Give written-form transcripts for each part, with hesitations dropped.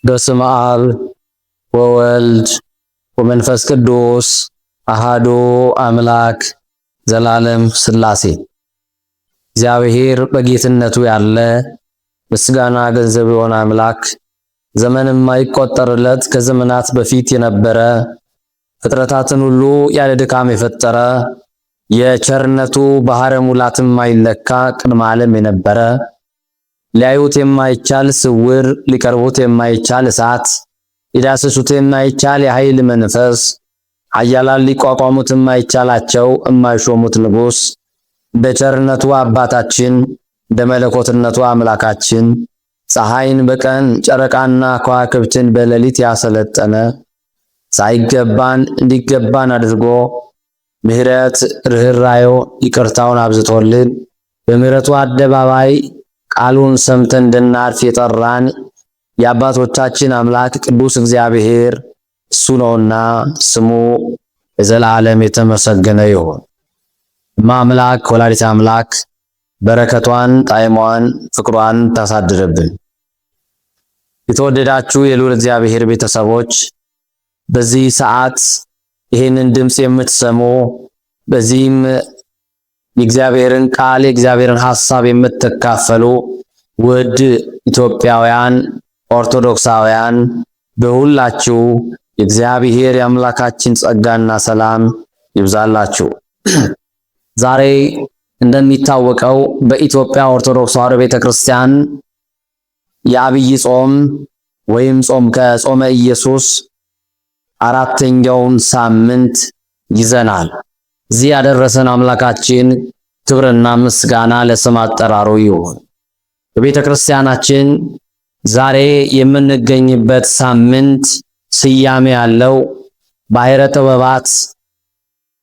በስመ አብ ወወልድ ወመንፈስ ቅዱስ አሃዱ አምላክ ዘላለም ሥላሴ። እግዚአብሔር በጌትነቱ ያለ ምስጋና ገንዘብ የሆነ አምላክ ዘመንም የማይቆጠርለት ከዘመናት በፊት የነበረ ፍጥረታትን ሁሉ ያለ ድካም የፈጠረ የቸርነቱ ባህረ ሙላትም የማይለካ ቅድመ ዓለም የነበረ ሊያዩት የማይቻል ስውር ሊቀርቡት የማይቻል እሳት ሊዳስሱት የማይቻል የኃይል መንፈስ ኃያላን ሊቋቋሙት የማይቻላቸው የማይሾሙት ንጉሥ በቸርነቱ አባታችን በመለኮትነቱ አምላካችን ፀሐይን በቀን ጨረቃና ከዋክብትን በሌሊት ያሰለጠነ ሳይገባን እንዲገባን አድርጎ ምሕረት ርኅራኄው ይቅርታውን አብዝቶልን በምሕረቱ አደባባይ ቃሉን ሰምተን እንድናርፍ የጠራን የአባቶቻችን አምላክ ቅዱስ እግዚአብሔር እሱ ነውና ስሙ ለዘላለም የተመሰገነ ይሁን። አምላክ ወላዲተ አምላክ በረከቷን ጣዕሟን ፍቅሯን ታሳድርብን። የተወደዳችሁ የልዑል እግዚአብሔር ቤተሰቦች በዚህ ሰዓት ይህንን ድምፅ የምትሰሙ በዚህም የእግዚአብሔርን ቃል የእግዚአብሔርን ሐሳብ የምትካፈሉ ውድ ኢትዮጵያውያን ኦርቶዶክሳውያን በሁላችሁ የእግዚአብሔር የአምላካችን ጸጋና ሰላም ይብዛላችሁ። ዛሬ እንደሚታወቀው በኢትዮጵያ ኦርቶዶክስ ተዋሕዶ ቤተክርስቲያን የዐቢይ ጾም ወይም ጾም ከጾመ ኢየሱስ አራተኛውን ሳምንት ይዘናል። እዚህ ያደረሰን አምላካችን ክብርና ምስጋና ለስም አጠራሩ ይሁን። በቤተ ክርስቲያናችን ዛሬ የምንገኝበት ሳምንት ስያሜ ያለው ባሕረ ጥበባት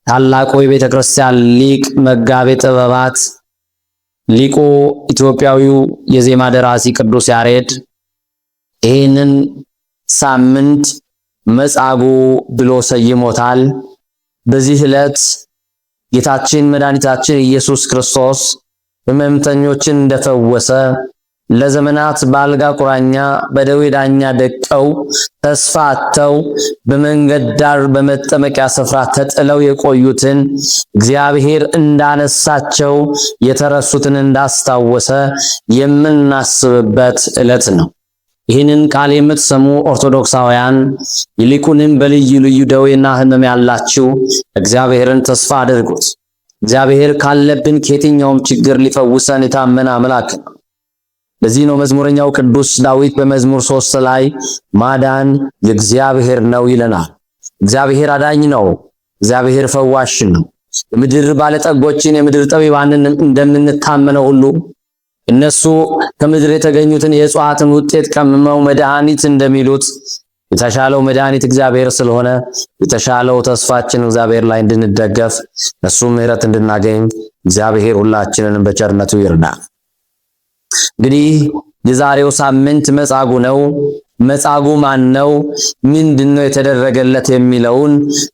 ታላቁ የቤተ ክርስቲያን ሊቅ መጋቤ ጥበባት ሊቁ ኢትዮጵያዊው የዜማ ደራሲ ቅዱስ ያሬድ ይህንን ሳምንት መጻጉዕ ብሎ ሰይሞታል። በዚህ ዕለት ጌታችን መድኃኒታችን ኢየሱስ ክርስቶስ ሕመምተኞችን እንደፈወሰ ለዘመናት በአልጋ ቁራኛ በደዌ ዳኛ ደቀው ተስፋ አጥተው በመንገድ ዳር በመጠመቂያ ስፍራ ተጥለው የቆዩትን እግዚአብሔር እንዳነሳቸው የተረሱትን እንዳስታወሰ የምናስብበት ዕለት ነው። ይህንን ቃል የምትሰሙ ኦርቶዶክሳውያን ይልቁንም በልዩ ልዩ ደዌና ሕመም ያላችሁ እግዚአብሔርን ተስፋ አድርጉት። እግዚአብሔር ካለብን ከየትኛውም ችግር ሊፈውሰን የታመነ አምላክ ነው። ለዚህ ነው መዝሙረኛው ቅዱስ ዳዊት በመዝሙር 3 ላይ ማዳን የእግዚአብሔር ነው ይለናል። እግዚአብሔር አዳኝ ነው። እግዚአብሔር ፈዋሽ ነው። የምድር ባለጠጎችን የምድር ጠቢባንን እንደምንታመነው ሁሉ እነሱ ከምድር የተገኙትን የእጽዋትን ውጤት ቀምመው መድኃኒት እንደሚሉት የተሻለው መድኃኒት እግዚአብሔር ስለሆነ የተሻለው ተስፋችን እግዚአብሔር ላይ እንድንደገፍ እሱ ምሕረት እንድናገኝ እግዚአብሔር ሁላችንንም በቸርነቱ ይርዳል። እንግዲህ የዛሬው ሳምንት መጻጉዕ ነው። መጻጉዕ ማን ነው? ምንድነው የተደረገለት የሚለውን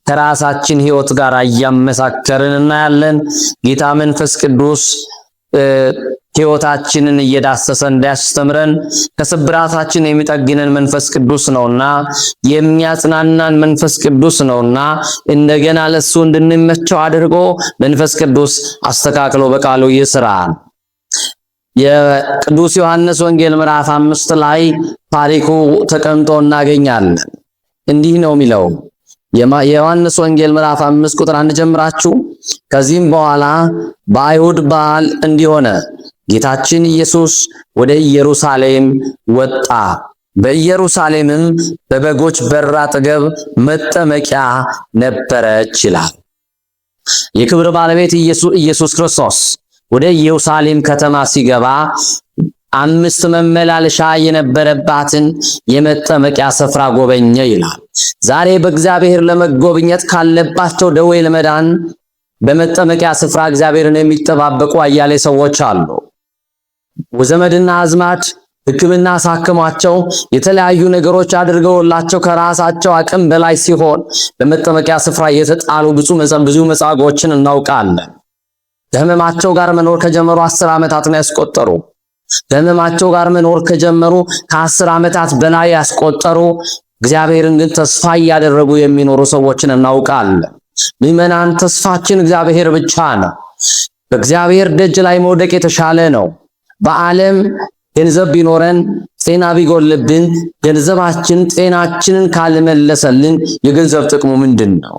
ከራሳችን ሕይወት ጋር እያመሳከርን እናያለን። ጌታ መንፈስ ቅዱስ ሕይወታችንን እየዳሰሰ እንዲያስተምረን ከስብራታችን የሚጠግነን መንፈስ ቅዱስ ነውና የሚያጽናናን መንፈስ ቅዱስ ነውና እንደገና ለሱ እንድንመቸው አድርጎ መንፈስ ቅዱስ አስተካክሎ በቃሉ ይስራል። የቅዱስ ዮሐንስ ወንጌል ምዕራፍ 5 ላይ ታሪኩ ተቀምጦ እናገኛለን። እንዲህ ነው የሚለው የዮሐንስ ወንጌል ምዕራፍ 5 ቁጥር 1 ጀምራችሁ ከዚህም በኋላ በአይሁድ በዓል እንዲሆነ ጌታችን ኢየሱስ ወደ ኢየሩሳሌም ወጣ። በኢየሩሳሌምም በበጎች በር አጠገብ መጠመቂያ ነበረች ይላል። የክብር ባለቤት ኢየሱስ ክርስቶስ ወደ ኢየሩሳሌም ከተማ ሲገባ 5 መመላለሻ የነበረባትን የመጠመቂያ ስፍራ ጎበኘ ይላል። ዛሬ በእግዚአብሔር ለመጎብኘት ካለባቸው ደዌ ለመዳን በመጠመቂያ ስፍራ እግዚአብሔርን የሚጠባበቁ አያሌ ሰዎች አሉ። ወዘመድና አዝማድ ሕክምና ሳክሟቸው የተለያዩ ነገሮች አድርገውላቸው ከራሳቸው አቅም በላይ ሲሆን በመጠመቂያ ስፍራ የተጣሉ ብዙ መጻጉዖችን እናውቃለን። ከሕመማቸው ጋር መኖር ከጀመሩ 10 ዓመታትን ያስቆጠሩ በሕመማቸው ጋር መኖር ከጀመሩ ከ10 ዓመታት በላይ ያስቆጠሩ እግዚአብሔርን ግን ተስፋ እያደረጉ የሚኖሩ ሰዎችን እናውቃለን። ምዕመናን ተስፋችን እግዚአብሔር ብቻ ነው። በእግዚአብሔር ደጅ ላይ መውደቅ የተሻለ ነው። በዓለም ገንዘብ ቢኖረን ጤና ቢጎልብን ገንዘባችን ጤናችንን ካልመለሰልን የገንዘብ ጥቅሙ ምንድን ነው?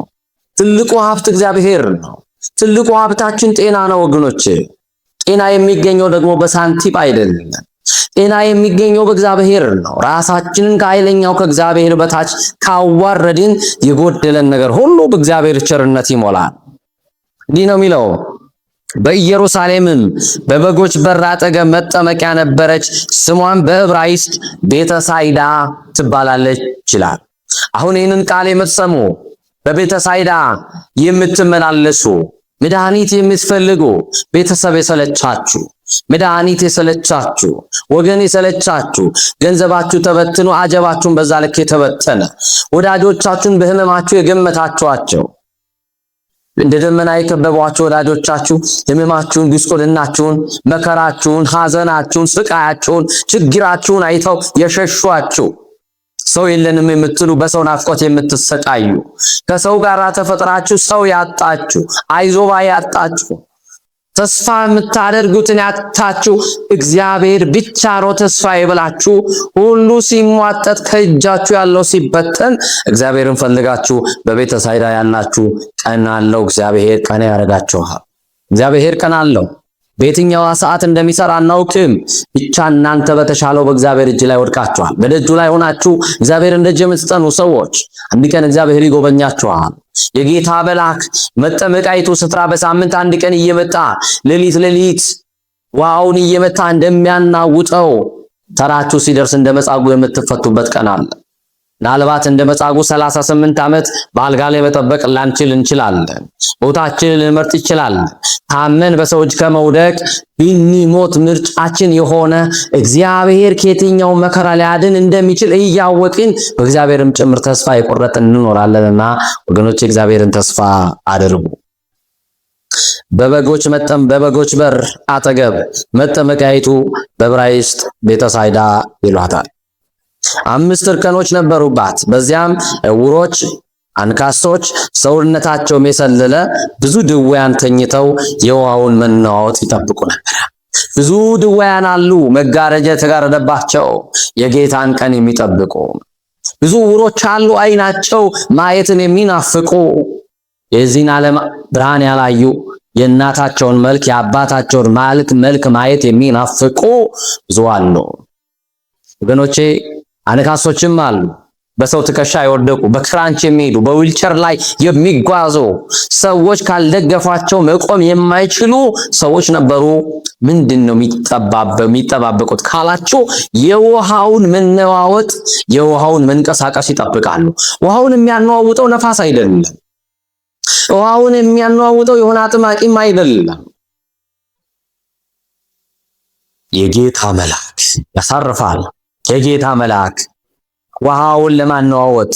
ትልቁ ሀብት እግዚአብሔር ነው። ትልቁ ሀብታችን ጤና ነው ወገኖቼ። ጤና የሚገኘው ደግሞ በሳንቲም አይደለም። ጤና የሚገኘው በእግዚአብሔር ነው። ራሳችንን ከኃይለኛው ከእግዚአብሔር በታች ካዋረድን የጎደለን ነገር ሁሉ በእግዚአብሔር ቸርነት ይሞላል። እንዲህ ነው የሚለው፣ በኢየሩሳሌምም በበጎች በር አጠገብ መጠመቂያ ነበረች፣ ስሟን በዕብራይስጥ ቤተሳይዳ ትባላለች ይላል። አሁን ይህንን ቃል የምትሰሙ በቤተሳይዳ የምትመላለሱ መድኃኒት የምትፈልጉ ቤተሰብ የሰለቻችሁ፣ መድኃኒት የሰለቻችሁ፣ ወገን የሰለቻችሁ፣ ገንዘባችሁ ተበትኖ አጀባችሁን በዛ ልክ የተበተነ ወዳጆቻችሁን በህመማችሁ የገመታችኋቸው እንደ ደመና የከበቧችሁ ወዳጆቻችሁ ህመማችሁን፣ ጉስቁልናችሁን፣ መከራችሁን፣ ሐዘናችሁን፣ ስቃያችሁን፣ ችግራችሁን አይተው የሸሿችሁ ሰው የለንም የምትሉ በሰው ናፍቆት የምትሰቃዩ ከሰው ጋር ተፈጥራችሁ ሰው ያጣችሁ አይዞባ ያጣችሁ ተስፋ የምታደርጉትን ያጣችሁ እግዚአብሔር ብቻ ነው ተስፋ ይብላችሁ ሁሉ ሲሟጠጥ ከእጃችሁ ያለው ሲበተን እግዚአብሔርን ፈልጋችሁ በቤተሳይዳ ያላችሁ ቀን አለው። እግዚአብሔር ቀን ያረጋችኋል። እግዚአብሔር ቀን አለው። በየትኛው ሰዓት እንደሚሰራ አናውቅም። ብቻ እናንተ በተሻለው በእግዚአብሔር እጅ ላይ ወድቃችኋል። በደጁ ላይ ሆናችሁ እግዚአብሔር እንደጀ የምትጠኑ ሰዎች አንድ ቀን እግዚአብሔር ይጎበኛችኋል። የጌታ መልአክ መጠመቃይቱ ስፍራ በሳምንት አንድ ቀን እየመጣ ሌሊት ውሃውን እየመታ እንደሚያናውጠው ተራችሁ ሲደርስ እንደ መጻጉዕ የምትፈቱበት ቀን አለ። ምናልባት እንደ መጻጉዕ 38 ዓመት በአልጋ ላይ መጠበቅ ላንችል እንችላለን። ሞታችንን ልንመርጥ እንችላለን። ታመን በሰው እጅ ከመውደቅ ብንሞት ምርጫችን የሆነ እግዚአብሔር ከየትኛው መከራ ሊያድን እንደሚችል እያወቅን በእግዚአብሔርም ጭምር ተስፋ የቆረጥን እንኖራለንና ወገኖች እግዚአብሔርን ተስፋ አድርጉ። በበጎች በር አጠገብ መጠመቂያይቱ በዕብራይስጥ ቤተሳይዳ ይሏታል። 5 እርከኖች ነበሩባት። በዚያም ዕውሮች፣ አንካሶች፣ ሰውነታቸውም የሰለለ ብዙ ድውያን ተኝተው የውሃውን መናወጥ ይጠብቁ ነበር። ብዙ ድውያን አሉ፣ መጋረጃ የተጋረደባቸው የጌታን ቀን የሚጠብቁ። ብዙ ዕውሮች አሉ፣ ዓይናቸው ማየትን የሚናፍቁ የዚህን ዓለም ብርሃን ያላዩ የእናታቸውን መልክ የአባታቸውን መልክ ማየት የሚናፍቁ ብዙ አሉ ወገኖቼ። አንካሶችም አሉ፣ በሰው ትከሻ የወደቁ በክራንች የሚሄዱ በዊልቸር ላይ የሚጓዙ ሰዎች ካልደገፏቸው መቆም የማይችሉ ሰዎች ነበሩ። ምንድነው የሚጠባበቁት ካላችሁ የውሃውን መነዋወጥ የውሃውን መንቀሳቀስ ይጠብቃሉ። ውሃውን የሚያነዋውጠው ነፋስ አይደለም። ውሃውን የሚያነዋውጠው የሆነ አጥማቂም አይደለም። የጌታ መልአክ ያሳርፋል። የጌታ መልአክ ውሃውን ለማነዋወጥ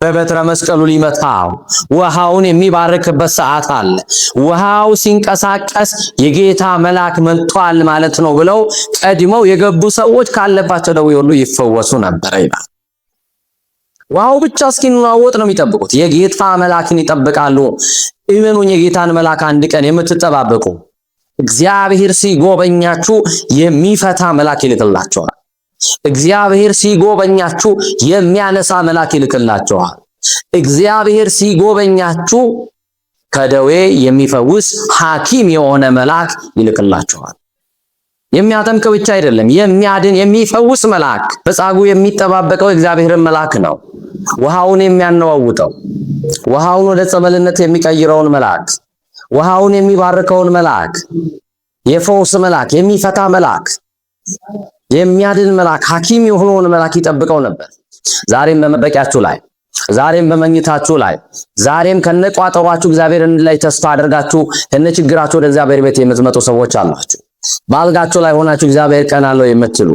በበትረ መስቀሉ ሊመታው ውሃውን የሚባርክበት ሰዓት አለ። ውሃው ሲንቀሳቀስ የጌታ መልአክ መጥቷል ማለት ነው ብለው ቀድመው የገቡ ሰዎች ካለባቸው ደዌ ሁሉ ይፈወሱ ነበር ይላል። ውሃው ብቻ እስኪነዋወጥ ነው የሚጠብቁት። የጌታ መልአክን ይጠብቃሉ። እመኑኝ፣ የጌታን መልአክ አንድ ቀን የምትጠባበቁ እግዚአብሔር ሲጎበኛችሁ የሚፈታ መልአክ ይልክላችኋል። እግዚአብሔር ሲጎበኛችሁ የሚያነሳ መልአክ ይልክላችኋል። እግዚአብሔር ሲጎበኛችሁ ከደዌ የሚፈውስ ሐኪም የሆነ መልአክ ይልክላችኋል። የሚያጠምቅ ብቻ አይደለም፣ የሚያድን የሚፈውስ መልአክ። መጻጉዕ የሚጠባበቀው እግዚአብሔርን መልአክ ነው። ውሃውን የሚያነዋውጠው፣ ውሃውን ወደ ጸበልነት የሚቀይረውን መልአክ፣ ውሃውን የሚባርከውን መልአክ፣ የፈውስ መልአክ፣ የሚፈታ መልአክ፣ የሚያድን መልአክ፣ ሐኪም የሆነውን መልአክ ይጠብቀው ነበር። ዛሬም በመበቂያችሁ ላይ፣ ዛሬም በመኝታችሁ ላይ፣ ዛሬም ከነቋጠሯችሁ እግዚአብሔርን ላይ ተስፋ አድርጋችሁ ከነችግራችሁ ወደ እግዚአብሔር ቤት የምትመጡ ሰዎች አላችሁ። በአልጋችሁ ላይ ሆናችሁ እግዚአብሔር ቀን አለው የምትሉ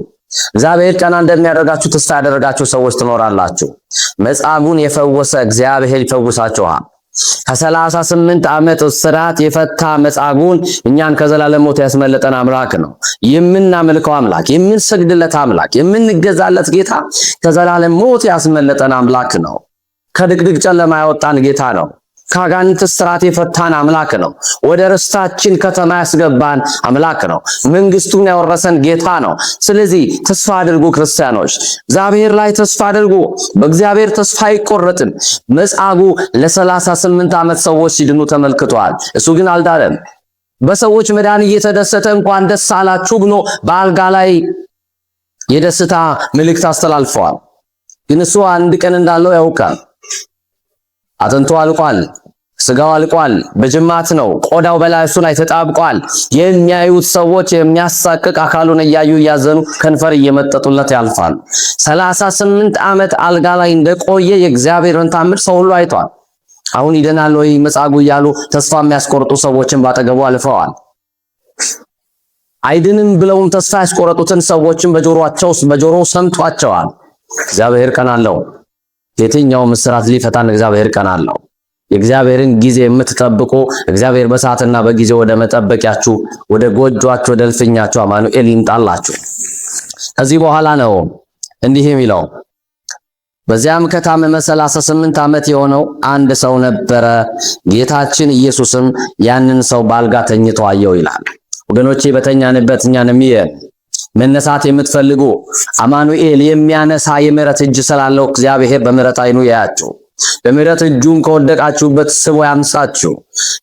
እግዚአብሔር ቀና እንደሚያደርጋችሁ ተስፋ ያደረጋችሁ ሰዎች ትኖራላችሁ። መጻጉዕን የፈወሰ እግዚአብሔር ይፈውሳችኋል። ከ38 ዓመት እስራት የፈታ መጻጉዕን እኛን ከዘላለም ሞት ያስመለጠን አምላክ ነው። የምናመልከው አምላክ፣ የምንሰግድለት አምላክ፣ የምንገዛለት ጌታ ከዘላለም ሞት ያስመለጠን አምላክ ነው። ከድቅድቅ ጨለማ ያወጣን ጌታ ነው። ከአጋንንት እስራት የፈታን አምላክ ነው። ወደ ርስታችን ከተማ ያስገባን አምላክ ነው። መንግስቱን ያወረሰን ጌታ ነው። ስለዚህ ተስፋ አድርጉ ክርስቲያኖች፣ እግዚአብሔር ላይ ተስፋ አድርጉ። በእግዚአብሔር ተስፋ አይቆረጥም። መጻጉዕ ለ38 ዓመት ሰዎች ሲድኑ ተመልክቷል። እሱ ግን አልዳለም። በሰዎች መዳን እየተደሰተ እንኳን ደስ አላችሁ ብሎ በአልጋ ላይ የደስታ መልእክት አስተላልፈዋል። ግን እሱ አንድ ቀን እንዳለው ያውቃል። አጥንቱ አልቋል፣ ስጋው አልቋል፣ በጅማት ነው፣ ቆዳው በላዩ ላይ ተጣብቋል። የሚያዩት ሰዎች የሚያሳቅቅ አካሉን እያዩ እያዘኑ ከንፈር እየመጠጡለት ያልፋል። 38 ዓመት አልጋ ላይ እንደቆየ የእግዚአብሔርን ታምር ሰው ሁሉ አይቷል። አሁን ይደናል ወይ መጻጉዕ እያሉ ተስፋ የሚያስቆርጡ ሰዎችን ባጠገቡ አልፈዋል። አይድንም ብለውም ተስፋ ያስቆረጡትን ሰዎችን በጆሮው ሰምቷቸዋል። እግዚአብሔር ቀን አለው። የትኛውም እስራት ሊፈታን እግዚአብሔር ቀን አለው። የእግዚአብሔርን ጊዜ የምትጠብቁ እግዚአብሔር በሰዓትና በጊዜ ወደ መጠበቂያችሁ፣ ወደ ጎጆአችሁ፣ ወደ እልፍኛችሁ አማኑኤል ይምጣላችሁ። ከዚህ በኋላ ነው እንዲህ የሚለው፣ በዚያም ከታመመ 38 ዓመት የሆነው አንድ ሰው ነበረ። ጌታችን ኢየሱስም ያንን ሰው በአልጋ ተኝቶ አየው ይላል። ወገኖቼ በተኛንበት እኛንም መነሳት የምትፈልጉ አማኑኤል የሚያነሳ የምሕረት እጅ ስላለው እግዚአብሔር በምሕረት ዓይኑ ያያችሁ። በምሕረት እጁም ከወደቃችሁበት ስቦ ያምሳችሁ።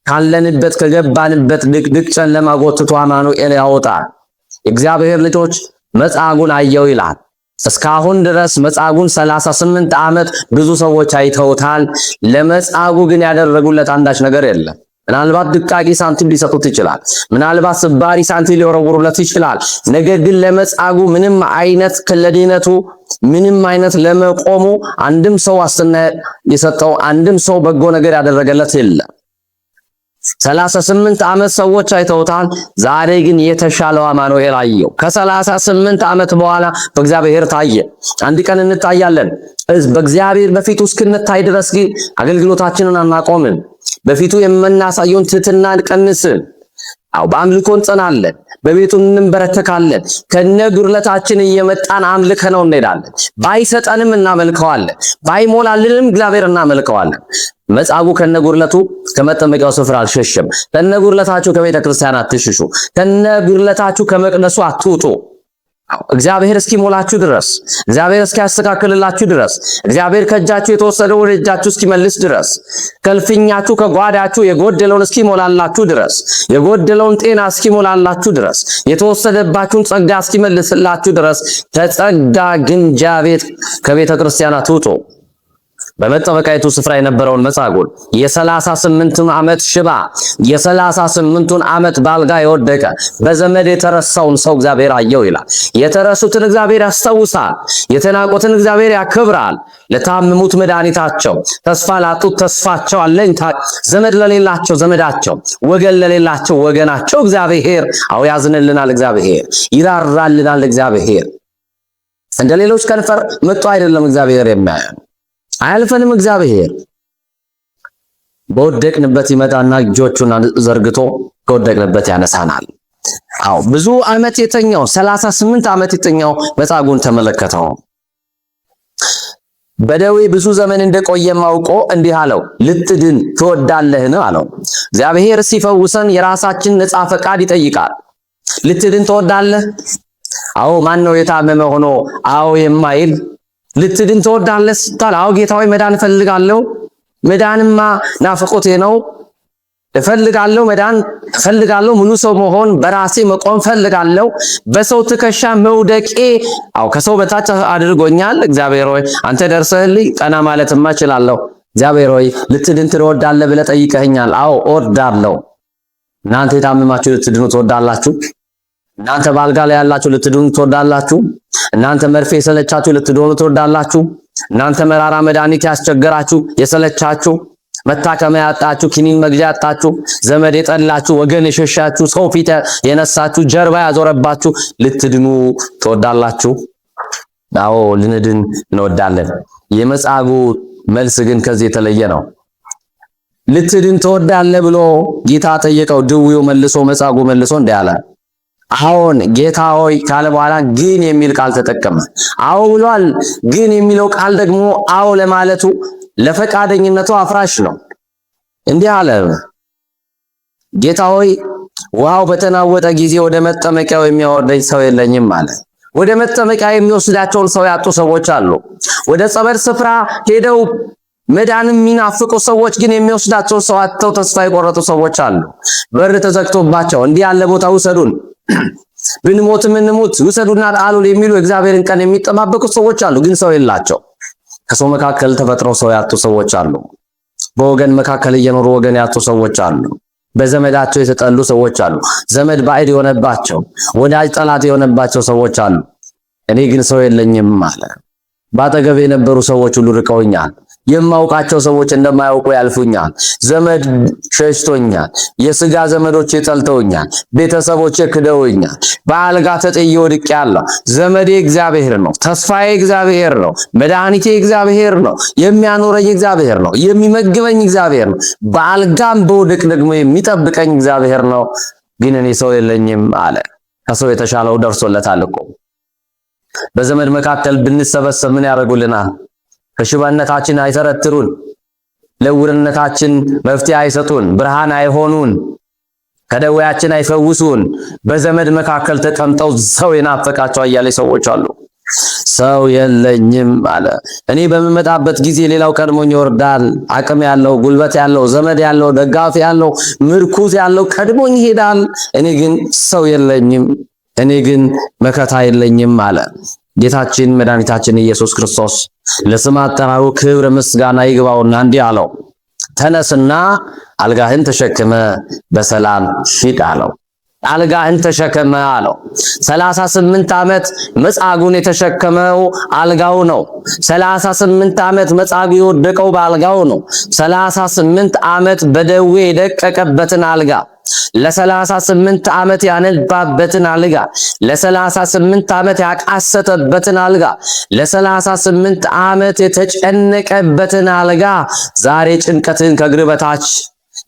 ካለንበት ከገባንበት ድቅድቅ ጨለማ ጎትቶ አማኑኤል ያወጣል። የእግዚአብሔር ልጆች መጻጉዕን አየው ይላል። እስካሁን ድረስ መጻጉዕን 38 ዓመት ብዙ ሰዎች አይተውታል። ለመጻጉዕ ግን ያደረጉለት አንዳች ነገር የለም። ምናልባት ድቃቂ ሳንቲም ሊሰጡት ይችላል። ምናልባት ስባሪ ሳንቲም ሊወረውሩለት ይችላል። ነገር ግን ለመጻጉዕ ምንም አይነት ለድነቱ ምንም አይነት ለመቆሙ አንድም ሰው ዋስትና የሰጠው አንድም ሰው በጎ ነገር ያደረገለት የለም። 38 ዓመት ሰዎች አይተውታል። ዛሬ ግን የተሻለው አማኑኤል አየው። ከ38 ዓመት በኋላ በእግዚአብሔር ታየ። አንድ ቀን እንታያለን። በእግዚአብሔር በፊቱ እስክንታይ ድረስ ግን አገልግሎታችንን አናቆምን። በፊቱ የምናሳየውን ትሕትና አንቀንስም። በአምልኮ እንጸናለን። በቤቱ እንበረከካለን። ከነጉድለታችን እየመጣን አምልከነው እንሄዳለን። ባይሰጠንም እናመልከዋለን። ባይሞላልንም እግዚአብሔር እናመልከዋለን። መጻጉዕ ከነጉድለቱ ከመጠመቂያው ስፍራ አልሸሸም። ከነጉድለታችሁ ከቤተ ክርስቲያን አትሽሹ። ከነጉድለታችሁ ከመቅደሱ አትውጡ። እግዚአብሔር እስኪሞላችሁ ድረስ፣ እግዚአብሔር እስኪያስተካክልላችሁ ድረስ፣ እግዚአብሔር ከእጃችሁ የተወሰደውን ወደ እጃችሁ እስኪመልስ ድረስ፣ ከልፍኛችሁ ከጓዳችሁ የጎደለውን እስኪሞላላችሁ ድረስ፣ የጎደለውን ጤና እስኪሞላላችሁ ድረስ፣ የተወሰደባችሁን ጸጋ እስኪመልስላችሁ ድረስ ከጸጋ ግምጃ ቤት ከቤተ ክርስቲያን አትውጡ። በመጠመቂያይቱ ስፍራ የነበረውን መጻጉዕ የ38 ዓመት ሽባ፣ የ38ቱን ዓመት ባልጋ የወደቀ በዘመድ የተረሳውን ሰው እግዚአብሔር አየው ይላል። የተረሱትን እግዚአብሔር ያስታውሳል። የተናቁትን እግዚአብሔር ያከብራል። ለታመሙት መድኃኒታቸው፣ ተስፋ ላጡት ተስፋቸው፣ አለኝታ፣ ዘመድ ለሌላቸው ዘመዳቸው፣ ወገን ለሌላቸው ወገናቸው እግዚአብሔር ያዝንልናል። እግዚአብሔር ይራራልናል። እግዚአብሔር እንደ ሌሎች ከንፈር መጥቶ አይደለም እግዚአብሔር የሚያየን። አያልፈንም። እግዚአብሔር በወደቅንበት ይመጣና እጆቹን ዘርግቶ ከወደቅንበት ያነሳናል። ብዙ ዓመት የተኛው 38 ዓመት የተኛው መጻጉዕን ተመለከተው። በደዌ ብዙ ዘመን እንደቆየ አውቆ እንዲህ አለው፣ ልትድን ትወዳለህን አለው። እግዚአብሔር ሲፈውሰን የራሳችን ነፃ ፈቃድ ይጠይቃል። ልትድን ትወዳለህ? ማን ነው የታመመ ሆኖ የማይል? ልትድን ትወዳለህ ሲባል ጌታ ሆይ መዳን እፈልጋለሁ፣ መዳንማ ናፍቆቴ ነው፣ እፈልጋለሁ፣ መዳን እፈልጋለሁ፣ ሙሉ ሰው መሆን፣ በራሴ መቆም እፈልጋለሁ፣ በሰው ትከሻ መውደቄ ከሰው በታች አድርጎኛል። እግዚአብሔር ሆይ አንተ ደርሰህልኝ ቀና ማለትማ እችላለሁ። እግዚአብሔር ሆይ ልትድን ትወዳለህ ብለህ ጠይቀኸኛል። እወዳለሁ። እናንተ የታመማችሁ ልትድኑ ትወዳላችሁ? እናንተ ባልጋ ላይ ያላችሁ ልትድኑ ትወዳላችሁ? እናንተ መርፌ የሰለቻችሁ ልትድኑ ትወዳላችሁ? እናንተ መራራ መድኃኒት ያስቸገራችሁ የሰለቻችሁ፣ መታከሚያ ያጣችሁ፣ ኪኒን መግዣ ያጣችሁ፣ ዘመድ የጠላችሁ፣ ወገን የሸሻችሁ፣ ሰው ፊት የነሳችሁ፣ ጀርባ ያዞረባችሁ ልትድኑ ትወዳላችሁ? ልንድን እንወዳለን። የመጻጉዕ መልስ ግን ከዚህ የተለየ ነው። ልትድን ትወዳለህ ብሎ ጌታ ጠየቀው። ድውዩ መልሶ መጻጉዕ መልሶ እንዲህ አለ፣ አዎን ጌታ ሆይ ካለ በኋላ ግን የሚል ቃል ተጠቀመ። አዎ ብሏል። ግን የሚለው ቃል ደግሞ አዎ ለማለቱ ለፈቃደኝነቱ አፍራሽ ነው። እንዲህ አለ፣ ጌታ ሆይ ውሃው በተናወጠ ጊዜ ወደ መጠመቂያው የሚያወርደኝ ሰው የለኝም አለ። ወደ መጠመቂያ የሚወስዳቸውን ሰው ያጡ ሰዎች አሉ። ወደ ጸበል ስፍራ ሄደው መዳንም የሚናፍቁ ሰዎች ግን የሚወስዳቸው ሰው አጥተው ተስፋ የቆረጡ ሰዎች አሉ። በር ተዘግቶባቸው እንዲህ ያለ ቦታ ውሰዱን፣ ብንሞትም እንሙት ውሰዱና ጣሉን የሚሉ እግዚአብሔርን ቀን የሚጠባበቁ ሰዎች አሉ። ግን ሰው የላቸው። ከሰው መካከል ተፈጥረው ሰው ያጡ ሰዎች አሉ። በወገን መካከል እየኖሩ ወገን ያጡ ሰዎች አሉ። በዘመዳቸው የተጠሉ ሰዎች አሉ። ዘመድ ባዕድ የሆነባቸው፣ ወዳጅ ጠላት የሆነባቸው ሰዎች አሉ። እኔ ግን ሰው የለኝም አለ። ባጠገብ የነበሩ ሰዎች ሁሉ ርቀውኛል። የማውቃቸው ሰዎች እንደማያውቁ ያልፉኛል። ዘመድ ሸሽቶኛል። የሥጋ ዘመዶቼ ጠልተውኛል። ቤተሰቦቼ ክደውኛል። በአልጋ ተጥዬ ወድቄአለሁ። ዘመዴ እግዚአብሔር ነው። ተስፋዬ እግዚአብሔር ነው። መድኃኒቴ እግዚአብሔር ነው። የሚያኖረኝ እግዚአብሔር ነው። የሚመግበኝ እግዚአብሔር ነው። በአልጋም በውድቅ ደግሞ የሚጠብቀኝ እግዚአብሔር ነው። ግን እኔ ሰው የለኝም አለ። ከሰው የተሻለው ደርሶለታል እኮ። በዘመድ መካከል ብንሰበሰብ ምን ያደርጉልናል? ከሽባነታችን አይተረትሩን፣ ለዕውርነታችን መፍትሄ አይሰጡን፣ ብርሃን አይሆኑን፣ ከደዌያችን አይፈውሱን። በዘመድ መካከል ተቀምጠው ሰው የናፈቃቸው አያሌ ሰዎች አሉ። ሰው የለኝም አለ። እኔ በምመጣበት ጊዜ ሌላው ቀድሞኝ ይወርዳል። አቅም ያለው፣ ጉልበት ያለው፣ ዘመድ ያለው፣ ደጋፊ ያለው፣ ምርኩዝ ያለው ቀድሞኝ ይሄዳል። እኔ ግን ሰው የለኝም፣ እኔ ግን መከታ የለኝም አለ። ጌታችን መድኃኒታችን ኢየሱስ ክርስቶስ ለስም አጠራሩ ክብር ምስጋና ይግባውና እንዲህ አለው፣ ተነስና አልጋህን ተሸክመ በሰላም ሂድ አለው። አልጋህን ተሸከመ አለው። 38 ዓመት መጻጉዕን የተሸከመው አልጋው ነው። 38 ዓመት መጻጉዕ የወደቀው በአልጋው ነው። 38 ዓመት በደዌ የደቀቀበትን አልጋ፣ ለ38 ዓመት ያነባበትን አልጋ፣ ለ38 ዓመት ያቃሰተበትን አልጋ፣ ለ38 ዓመት የተጨነቀበትን አልጋ ዛሬ ጭንቀትን ከእግር በታች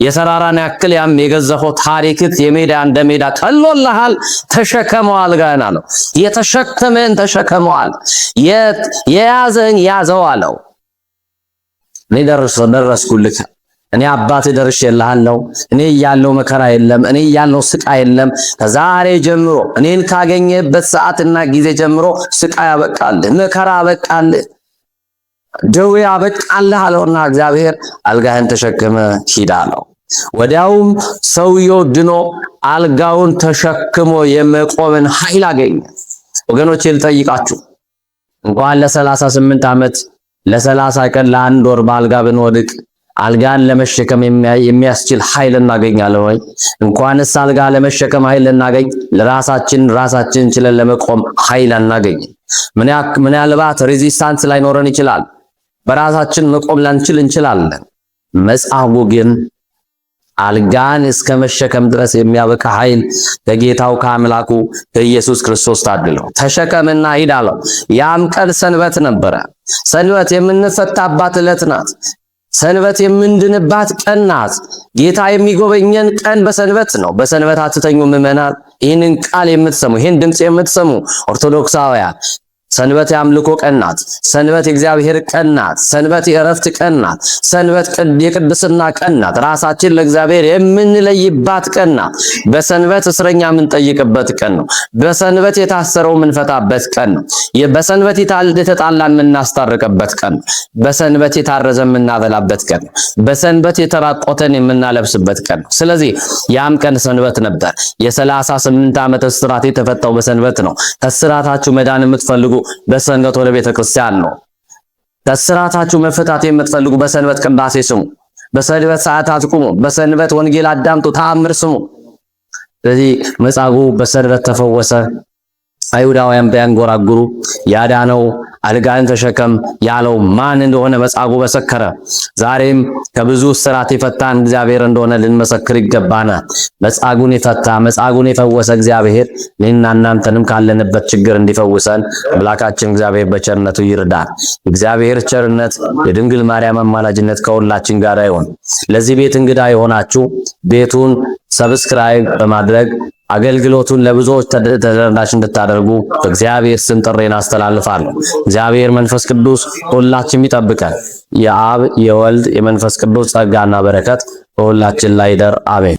የተራራን ያክል ያም የገዘፈው ታሪክት የሜዳ እንደ ሜዳ ቀሎልሃል፣ ተሸከመው አልጋህን አለው። የተሸከመን ተሸከመዋል፣ የያዘን ያዘው አለው። እኔ ደረስኩልህ፣ እኔ አባት ደርሼልሃለሁ። እኔ ያለው መከራ የለም፣ እኔ ያለው ስቃይ የለም። ከዛሬ ጀምሮ እኔን ካገኘበት ሰዓትና ጊዜ ጀምሮ ስቃይ አበቃልህ፣ መከራ አበቃልህ፣ ደዌ አበቃልህ አለውና እግዚአብሔር አልጋህን ተሸክመ ሂድ አለው። ወዲያውም ሰውየው ድኖ አልጋውን ተሸክሞ የመቆምን ኃይል አገኘ። ወገኖቼ ልጠይቃችሁ፣ እንኳን ለ38 ዓመት ለ30 ቀን ለአንድ ወር በአልጋ ብንወድቅ አልጋን ለመሸከም የሚያስችል ኃይል እናገኛለን ወይ? እንኳንስ አልጋ ለመሸከም ኃይል እናገኝ፣ ራሳችን ችለን ለመቆም ኃይል እናገኝ። ምናልባት ሬዚስታንስ ላይኖረን ይችላል። በራሳችን መቆም ላንችል እንችላለን። መጻጉዕ ግን አልጋን እስከ መሸከም ድረስ የሚያበቃ ኃይል ከጌታው ከአምላኩ ከኢየሱስ ክርስቶስ ታድለው። ተሸከምና ሂድ አለው። ያም ቀን ሰንበት ነበረ። ሰንበት የምንፈታባት ዕለት ናት። ሰንበት የምንድንባት ቀን ናት። ጌታ የሚጎበኘን ቀን በሰንበት ነው። በሰንበት አትተኙ ምዕመናን። ይህንን ቃል የምትሰሙ፣ ይህን ድምፅ የምትሰሙ ኦርቶዶክሳውያን፣ ሰንበት የአምልኮ ቀን ናት። ሰንበት የእግዚአብሔር ቀን ናት። ሰንበት የእረፍት ቀን ናት። ሰንበት የቅድስና ቀን ናት። ራሳችን ለእግዚአብሔር የምንለይባት ቀን ናት። በሰንበት እስረኛ የምንጠይቅበት ቀን ነው። በሰንበት የታሰረው የምንፈታበት ቀን ነው። በሰንበት የተጣላን የምናስታርቅበት ቀን ነው። በሰንበት የታረዘ የምናበላበት ቀን ነው። በሰንበት የተራቆተን የምናለብስበት ቀን ነው። ስለዚህ ያም ቀን ሰንበት ነበር። የ38 ዓመት እስራት የተፈታው በሰንበት ነው። ከእስራታችሁ መዳን የምትፈልጉ በሰንበት ወደ ቤተ ክርስቲያን ነው። ከእስራታችሁ መፈታት የምትፈልጉ በሰንበት ቅዳሴ ስሙ። በሰንበት ሰዓታት ቁሙ። በሰንበት ወንጌል አዳምጡ፣ ተአምር ስሙ። ስለዚህ መጻጉዕ በሰንበት ተፈወሰ። አይሁዳውያን ቢያንጎራጉሩ ያዳነው አልጋን ተሸከም ያለው ማን እንደሆነ መጻጉዕ መሰከረ። ዛሬም ከብዙ እስራት የፈታን እግዚአብሔር እንደሆነ ልንመሰክር ይገባናል። መጻጉዕን የፈታ መጻጉዕን የፈወሰ እግዚአብሔር እኔና እናንተንም ካለንበት ችግር እንዲፈውሰን አምላካችን እግዚአብሔር በቸርነቱ ይርዳል። እግዚአብሔር ቸርነት የድንግል ማርያም አማላጅነት ከሁላችን ጋር ይሁን። ለዚህ ቤት እንግዳ የሆናችሁ ቤቱን ሰብስክራይብ በማድረግ አገልግሎቱን ለብዙዎች ተደራሽ እንድታደርጉ በእግዚአብሔር ስም ጥሬን አስተላልፋለሁ። እግዚአብሔር መንፈስ ቅዱስ ሁላችንም ይጠብቀን። የአብ የወልድ የመንፈስ ቅዱስ ጸጋና በረከት በሁላችን ላይ ይደር። አሜን።